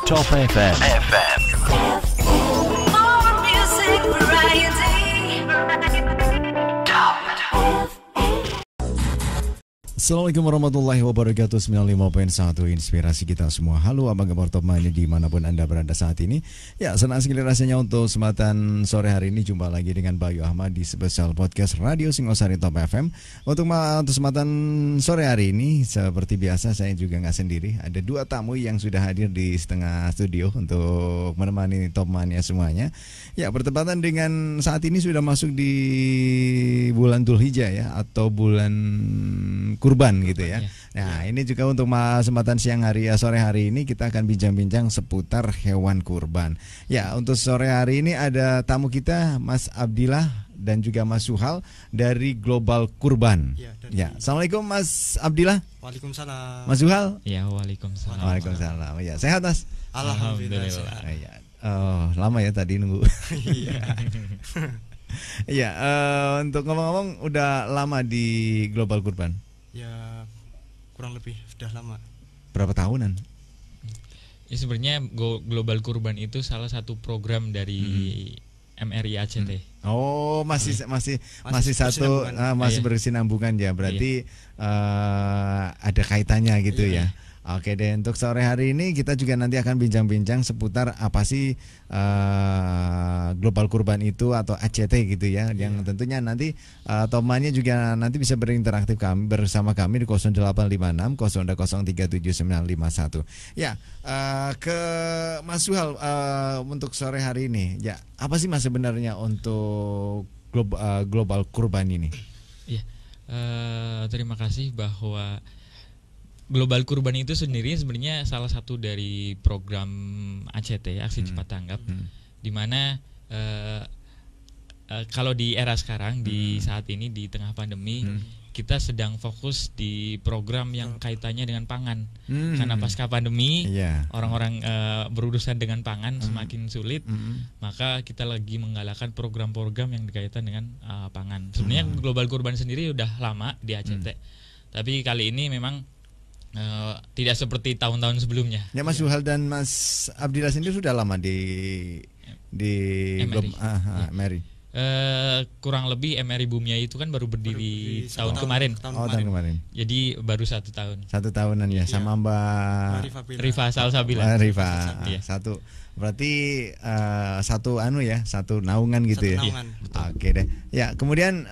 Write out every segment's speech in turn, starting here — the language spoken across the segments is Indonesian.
Top FM. More music variety. Assalamualaikum warahmatullahi wabarakatuh. 95.1 Inspirasi kita semua. Halo abang kabar top mania dimanapun anda berada saat ini. Ya, senang sekali rasanya untuk kesempatan sore hari ini jumpa lagi dengan Bayu Ahmad di spesial podcast Radio Singosari Top FM. Untuk kesempatan sore hari ini seperti biasa saya juga nggak sendiri. Ada dua tamu yang sudah hadir di setengah studio untuk menemani top mania semuanya. Ya, bertepatan dengan saat ini sudah masuk di bulan Dzulhijjah ya, atau bulan kurban gitu ya. Nah, ini juga untuk kesempatan siang hari sore hari ini kita akan bincang-bincang seputar hewan kurban. Ya, untuk sore hari ini ada tamu kita Mas Abdillah dan juga Mas Suhal dari Global Kurban. Ya, Assalamualaikum Mas Abdillah. Waalaikumsalam. Mas Suhal. Ya, waalaikumsalam. Waalaikumsalam. Ya, sehat Mas? Alhamdulillah. Sehat. Ya. Lama ya tadi nunggu. Iya. Iya, untuk ngomong-ngomong udah lama di Global Kurban? Ya, kurang lebih sudah lama. Berapa tahunan? Ya, sebenarnya Global Kurban itu salah satu program dari MRI ACT. Oh, masih satu masih berkesinambungan ya. Berarti ada kaitannya gitu ya. Oke deh, untuk sore hari ini kita juga nanti akan bincang-bincang seputar apa sih Global Kurban itu atau ACT gitu ya. Yang tentunya nanti temannya juga nanti bisa berinteraktif bersama kami di 0856 0037951. Ya, ke Mas Suhal untuk sore hari ini. Ya, apa sih Mas sebenarnya untuk Global Kurban ini? Iya, terima kasih bahwa Global Kurban itu sendiri sebenarnya salah satu dari program ACT, Aksi Cepat Tanggap, di mana kalau di era sekarang, di saat ini di tengah pandemi, kita sedang fokus di program yang kaitannya dengan pangan. Karena pasca pandemi, orang-orang berurusan dengan pangan semakin sulit, maka kita lagi menggalakkan program-program yang berkaitan dengan pangan. Sebenarnya Global Kurban sendiri udah lama di ACT, tapi kali ini memang tidak seperti tahun-tahun sebelumnya. Ya, Mas Suhal dan Mas Abdillah sendiri sudah lama di MRI. Kurang lebih MRI Bumia itu kan baru berdiri tahun kemarin. Tahun kemarin. Jadi baru 1 tahun. 1 tahunan ya, sama Mbak Rifa Salsabila. Rifa. Satu. Berarti satu naungan gitu ya. Oke deh. Ya, kemudian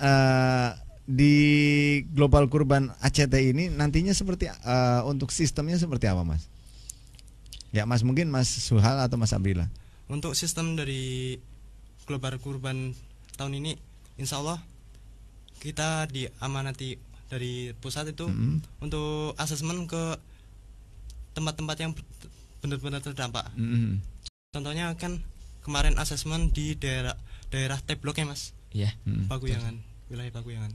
di Global Kurban ACT ini nantinya seperti untuk sistemnya seperti apa Mas? Ya Mas, mungkin Mas Suhal atau Mas Abdillah. Untuk sistem dari Global Kurban tahun ini, insya Allah kita diamanati dari pusat itu untuk asesmen ke tempat-tempat yang benar-benar terdampak. Contohnya kan kemarin asesmen di daerah T Block ya Mas. Iya. Paguyangan, wilayah Paguyangan.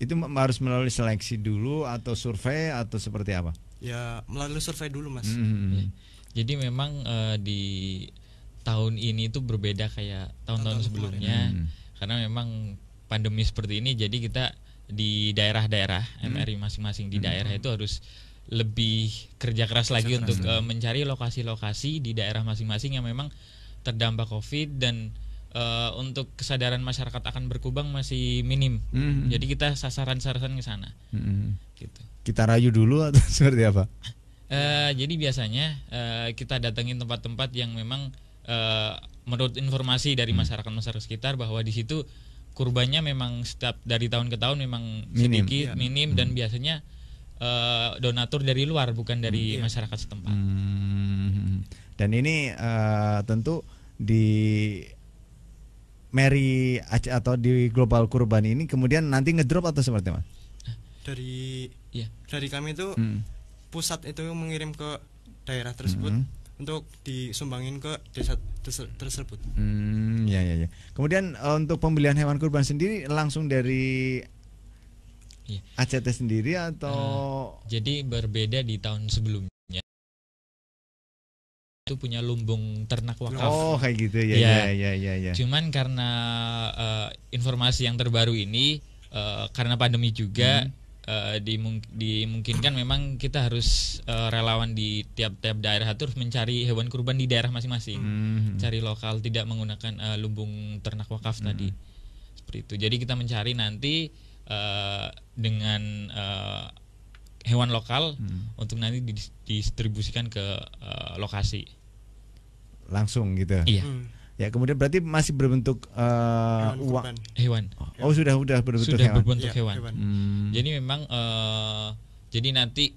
Itu harus melalui seleksi dulu atau survei atau seperti apa? Ya, melalui survei dulu Mas. Ya. Jadi memang di tahun ini itu berbeda kayak tahun-tahun sebelumnya, karena memang pandemi seperti ini. Jadi kita di daerah-daerah MRI masing-masing di daerah itu harus lebih kerja keras lagi untuk mencari lokasi-lokasi di daerah masing-masing yang memang terdampak COVID, dan untuk kesadaran masyarakat akan berkubang masih minim. Jadi kita sasaran-sasaran ke sana. Gitu. Kita rayu dulu atau seperti apa? Jadi biasanya kita datengin tempat-tempat yang memang menurut informasi dari masyarakat sekitar bahwa di situ kurbannya memang setiap dari tahun ke tahun memang sedikit, minim, dan biasanya donatur dari luar, bukan dari masyarakat setempat. Dan ini tentu di MRI atau di Global Kurban ini kemudian nanti ngedrop atau seperti apa? Dari kami itu pusat itu mengirim ke daerah tersebut untuk disumbangin ke desa tersebut. Ya. Kemudian untuk pembelian hewan kurban sendiri langsung dari ACT sendiri atau? Jadi berbeda di tahun sebelumnya. Itu punya lumbung ternak wakaf. Oh, kayak gitu ya. Cuman karena informasi yang terbaru ini, karena pandemi juga, dimungkinkan memang kita harus relawan di tiap-tiap daerah terus mencari hewan kurban di daerah masing-masing, cari lokal, tidak menggunakan lumbung ternak wakaf tadi, seperti itu. Jadi kita mencari nanti dengan hewan lokal untuk nanti didistribusikan ke lokasi langsung gitu. Iya. Ya, kemudian berarti masih berbentuk uang. kurban. Hewan Oh, sudah berbentuk sudah hewan. berbentuk Iya, hewan. Jadi memang jadi nanti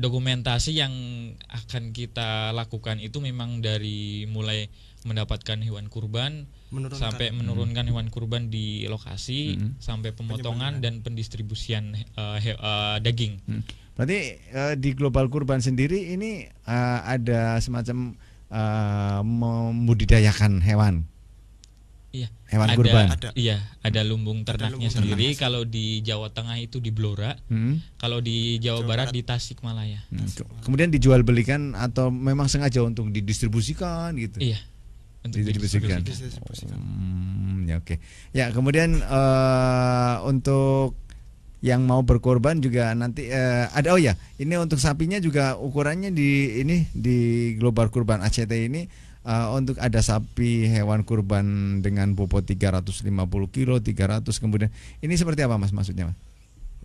dokumentasi yang akan kita lakukan itu memang dari mulai mendapatkan hewan kurban sampai menurunkan hewan kurban di lokasi sampai pemotongan dan pendistribusian daging. Berarti di Global Kurban sendiri ini ada semacam membudidayakan hewan. Iya. Hewan kurban. Iya, ada lumbung ternaknya lumbung sendiri. ternaknya. Kalau di Jawa Tengah itu di Blora, kalau di Jawa Barat di Tasikmalaya. Kemudian dijual belikan atau memang sengaja untuk didistribusikan gitu. Iya. Untuk Didistribusikan. Didistribusikan. Ya, oke. Ya, kemudian untuk yang mau berkorban juga nanti ada ini untuk sapinya juga ukurannya di Global Kurban ACT ini untuk ada sapi hewan kurban dengan bobot 350 kilo, 300, kemudian ini seperti apa Mas maksudnya Mas?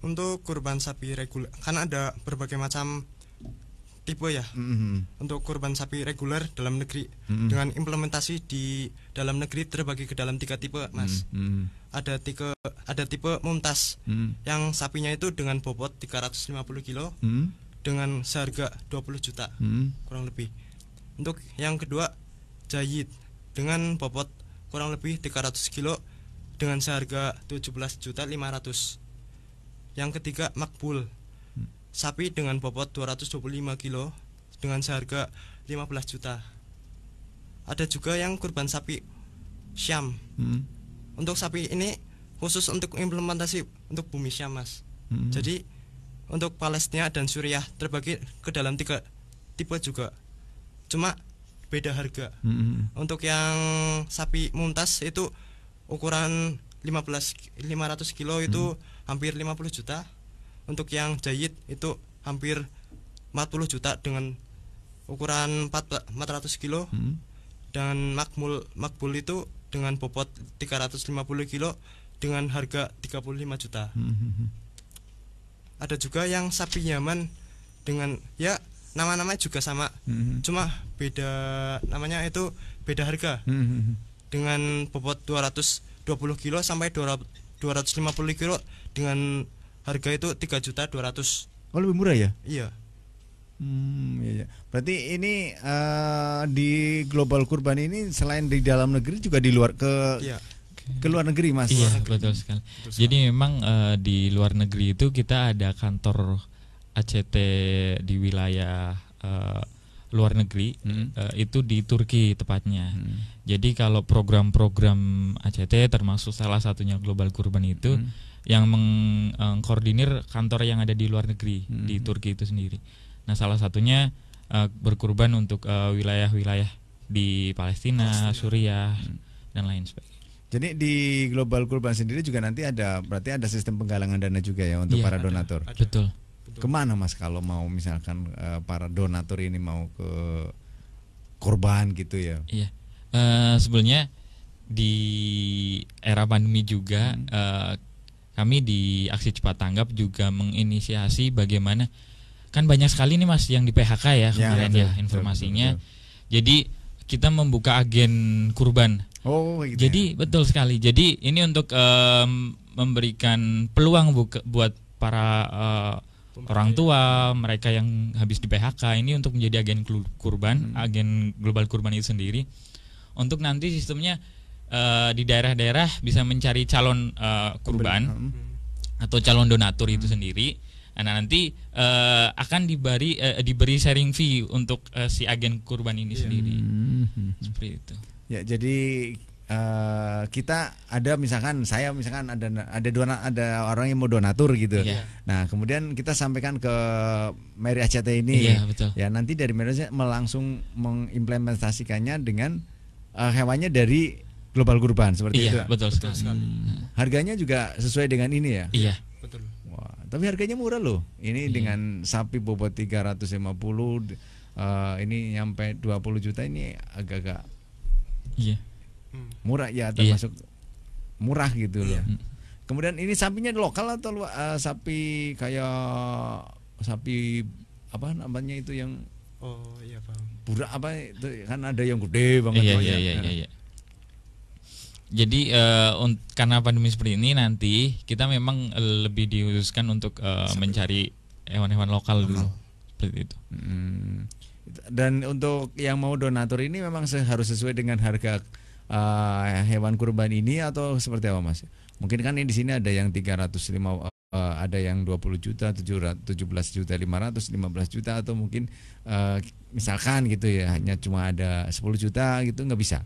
Untuk kurban sapi reguler kan ada berbagai macam tipe ya. Untuk kurban sapi reguler dalam negeri dengan implementasi di dalam negeri terbagi ke dalam 3 tipe, Mas. Ada tipe mumtaz yang sapinya itu dengan bobot 350 kilo dengan seharga 20 juta kurang lebih. Untuk yang kedua Jayid dengan bobot kurang lebih 300 kilo dengan seharga 17.500.000. Yang ketiga Makbul, sapi dengan bobot 225 kilo dengan seharga 15 juta. Ada juga yang kurban sapi Syam. Untuk sapi ini khusus untuk implementasi untuk bumi Syam, Mas. Jadi untuk Palestina dan Suriah terbagi ke dalam 3 tipe juga. Cuma beda harga. Untuk yang sapi mumtaz itu ukuran 500 kilo itu hampir 50 juta. Untuk yang Jayid itu hampir 40 juta dengan ukuran 400 kilo. Dan Makbul itu dengan bobot 350 kilo dengan harga 35 juta. Ada juga yang sapi Yaman dengan ya nama-namanya juga sama. Cuma beda namanya itu beda harga. Dengan bobot 220 kilo sampai 250 kilo dengan harga itu 3.200.000. Oh, lebih murah ya? Iya. Iya. Berarti ini di Global Kurban ini selain di dalam negeri juga di luar ke luar negeri, Mas. Iya, betul sekali. Jadi memang di luar negeri itu kita ada kantor ACT di wilayah luar negeri, itu di Turki tepatnya. Jadi kalau program-program ACT termasuk salah satunya Global Kurban itu yang mengkoordinir kantor yang ada di luar negeri di Turki itu sendiri. Nah, salah satunya berkurban untuk wilayah-wilayah di Palestina, Suriah dan lain sebagainya. Jadi di Global Kurban sendiri juga nanti berarti ada sistem penggalangan dana juga ya untuk para donatur. Betul. Kemana Mas kalau mau misalkan para donatur ini mau ke korban gitu ya? Iya. Sebenarnya di era pandemi juga kami di Aksi Cepat Tanggap juga menginisiasi bagaimana, kan banyak sekali nih Mas yang di PHK ya kemarin ya informasinya. Betul. Jadi kita membuka agen kurban. Oh, gitu. Jadi betul sekali. Jadi ini untuk memberikan peluang buat para orang tua mereka yang habis di PHK ini untuk menjadi agen kurban, agen Global Kurban itu sendiri. Untuk nanti sistemnya di daerah-daerah bisa mencari calon kurban atau calon donatur itu sendiri. Nah, nanti akan diberi sharing fee untuk si agen kurban ini sendiri. Seperti itu. Ya, jadi kita ada misalkan ada orang yang mau donatur gitu. Nah, kemudian kita sampaikan ke Mary ACT ini. Betul. Ya, nanti dari Mary ACT langsung mengimplementasikannya dengan hewannya dari Global Kurban seperti itu. Betul sekali. Harganya juga sesuai dengan ini ya. Iya. betul. Wah, tapi harganya murah loh. Ini dengan sapi bobot 350, ini nyampe 20 juta, ini agak-agak Iya. murah ya, Iya. termasuk murah gitu loh. Iya. Kemudian ini sapinya lokal atau sapi kayak sapi apa namanya itu yang Oh iya paham. burak apa itu, kan ada yang gede banget. Iya, banyak. iya. Jadi karena pandemi seperti ini nanti kita memang lebih dikhususkan untuk mencari hewan-hewan lokal dulu seperti itu. Dan untuk yang mau donatur ini memang harus sesuai dengan harga hewan kurban ini atau seperti apa Mas? Mungkin kan ini di sini ada yang 305, ada yang 20 juta, 17 juta, 500, 15 juta, atau mungkin misalkan gitu ya, hanya cuma ada 10 juta gitu, nggak bisa.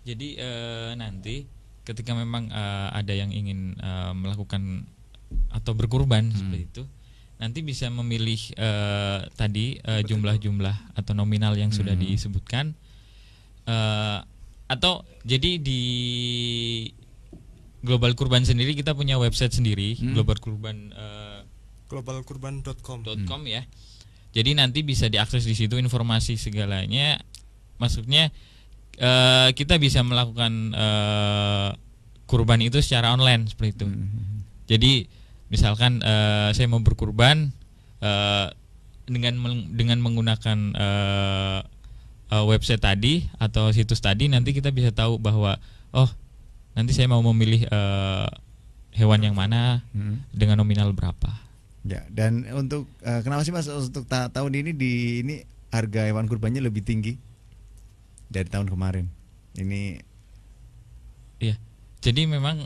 Jadi nanti ketika memang ada yang ingin melakukan atau berkurban seperti itu, nanti bisa memilih tadi jumlah-jumlah atau nominal yang sudah disebutkan, atau jadi di Global Kurban sendiri kita punya website sendiri, globalkurban.com. ya. Jadi nanti bisa diakses di situ informasi segalanya. Maksudnya kita bisa melakukan kurban itu secara online seperti itu. Jadi misalkan saya mau berkurban dengan menggunakan website tadi atau situs tadi, nanti kita bisa tahu bahwa nanti saya mau memilih hewan yang mana dengan nominal berapa. Ya, dan untuk kenapa sih Mas untuk tahun ini ini harga hewan kurbannya lebih tinggi dari tahun kemarin? Ini Iya. Jadi memang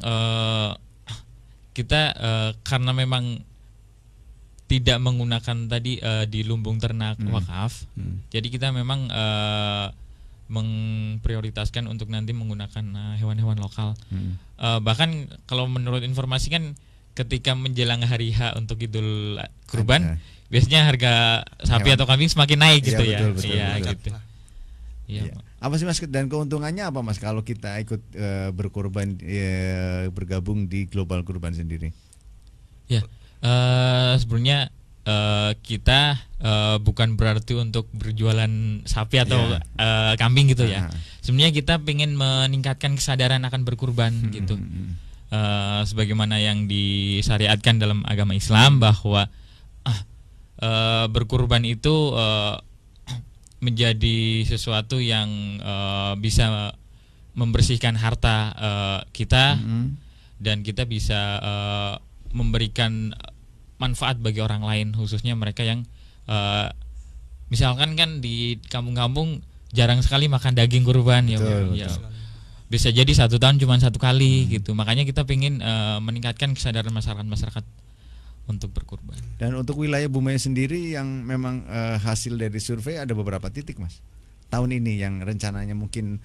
kita karena memang tidak menggunakan tadi di lumbung ternak wakaf. Jadi kita memang memprioritaskan untuk nanti menggunakan hewan-hewan lokal. Bahkan kalau menurut informasi kan ketika menjelang hari H untuk Idul Kurban, biasanya harga sapi Hewan. atau kambing semakin naik gitu Iya, ya. betul, Iya betul. gitu. Iya. ya. Apa sih Mas, dan keuntungannya apa Mas kalau kita ikut berkurban, bergabung di Global Kurban sendiri? Ya, sebenarnya kita bukan berarti untuk berjualan sapi atau kambing gitu ya. Sebenarnya kita pengen meningkatkan kesadaran akan berkurban gitu. Sebagaimana yang disyariatkan dalam agama Islam bahwa berkurban itu menjadi sesuatu yang bisa membersihkan harta kita, dan kita bisa memberikan manfaat bagi orang lain, khususnya mereka yang misalkan kan di kampung-kampung jarang sekali makan daging kurban. Betul, ya bisa jadi 1 tahun cuma 1 kali gitu. Makanya kita pengen meningkatkan kesadaran masyarakat untuk berkurban. Dan untuk wilayah Bumaya sendiri yang memang hasil dari survei ada beberapa titik Mas tahun ini yang rencananya mungkin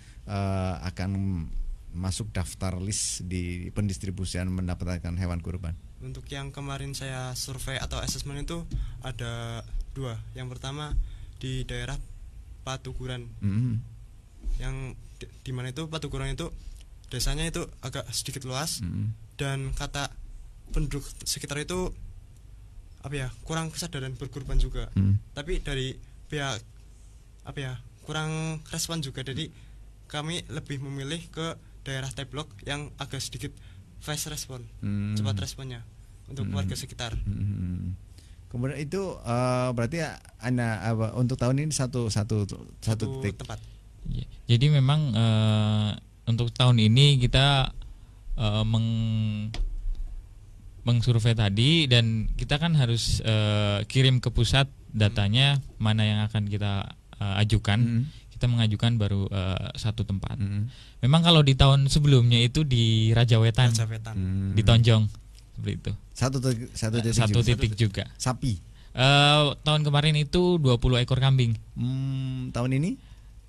akan masuk daftar list di pendistribusian mendapatkan hewan kurban. Untuk yang kemarin saya survei atau assessment itu ada 2. Yang pertama di daerah Patukuran, yang di mana itu Patukuran itu desanya itu agak sedikit luas, dan kata penduduk sekitar itu kurang kesadaran berkurban juga. Tapi dari pihak kurang respon juga, jadi kami lebih memilih ke daerah T-Block yang agak sedikit fast respon, cepat responnya untuk warga sekitar. Kemudian itu berarti untuk tahun ini satu titik tempat. Ya, jadi memang untuk tahun ini kita mengsurvei tadi, dan kita kan harus kirim ke pusat datanya mana yang akan kita ajukan. Kita mengajukan baru 1 tempat. Memang kalau di tahun sebelumnya itu di Raja Wetan. Di Tonjong seperti itu. Satu titik juga. Sapi. Tahun kemarin itu 20 ekor kambing. Tahun ini?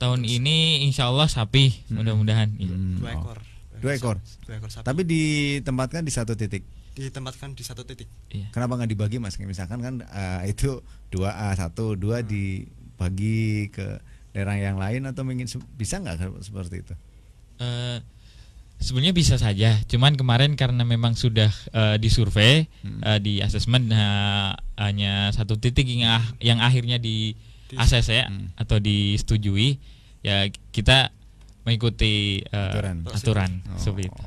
Tahun ini insya Allah sapi, mudah-mudahan. 2 ekor. 2 ekor. 2 ekor sapi. Tapi ditempatkan di 1 titik. Ditempatkan di 1 titik. Iya. Kenapa nggak dibagi Mas? Misalkan kan itu 2A 1, 2 dibagi ke daerah yang lain, atau bisa nggak seperti itu? Sebenarnya bisa saja, cuman kemarin karena memang sudah disurvei, di asesmen hanya satu titik yang akhirnya di ACC atau disetujui, ya kita mengikuti aturan seperti itu.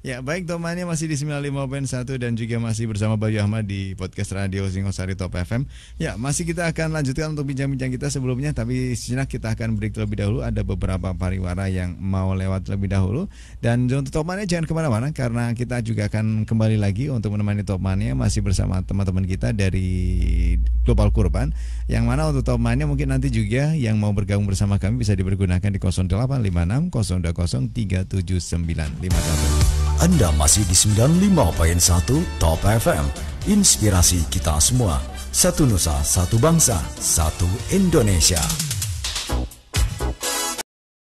Ya baik, temannya masih di 95.1 dan juga masih bersama Bayu Ahmad di podcast Radio Singosari Top FM. Ya masih kita akan lanjutkan untuk bincang-bincang kita sebelumnya, tapi sejenak kita akan break terlebih dahulu. Ada beberapa pariwara yang mau lewat terlebih dahulu. Dan untuk temannya jangan kemana-mana, karena kita juga akan kembali lagi untuk menemani temannya masih bersama teman-teman kita dari Global Kurban. Yang mana untuk temannya mungkin nanti juga yang mau bergabung bersama kami bisa dipergunakan di 0856 020 37951. Anda masih di 95.1 Top FM. Inspirasi kita semua. Satu Nusa, satu bangsa, satu Indonesia.